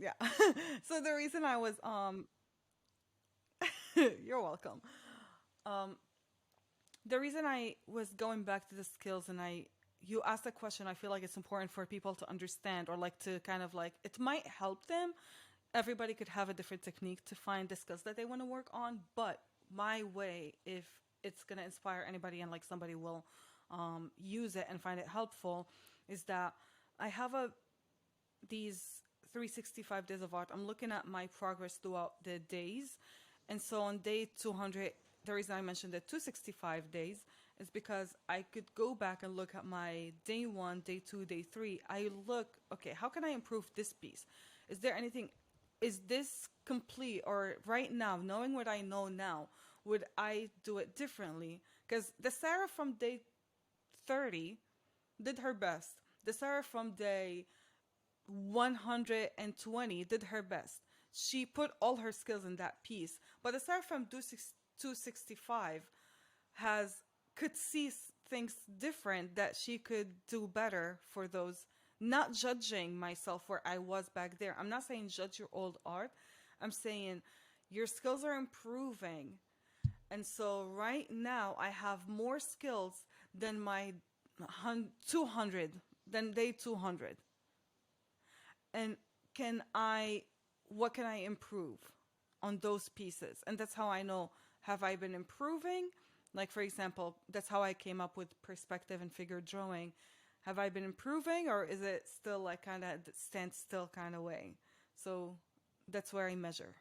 Yeah. So the reason I was you're welcome. Um the reason I was going back to the skills, and I you asked a question, I feel like it's important for people to understand, or like to kind of like it might help them. Everybody could have a different technique to find the skills that they want to work on, but my way, if it's going to inspire anybody and like somebody will use it and find it helpful, is that I have a these 365 days of art. I'm looking at my progress throughout the days. And so on day 200, the reason I mentioned the 265 days is because I could go back and look at my day one, day two, day three. I look, okay, how can I improve this piece? Is there anything, is this complete? Or right now, knowing what I know now, would I do it differently? Because the Sarah from day 30 did her best. The Sarah from day 120 did her best. She put all her skills in that piece. But aside from 265 has could see things different that she could do better for those, not judging myself where I was back there. I'm not saying judge your old art. I'm saying your skills are improving. And so right now I have more skills than my 200 than day 200. And can I, what can I improve on those pieces? And that's how I know, have I been improving? Like, for example, that's how I came up with perspective and figure drawing. Have I been improving, or is it still like kind of standstill kind of way? So that's where I measure.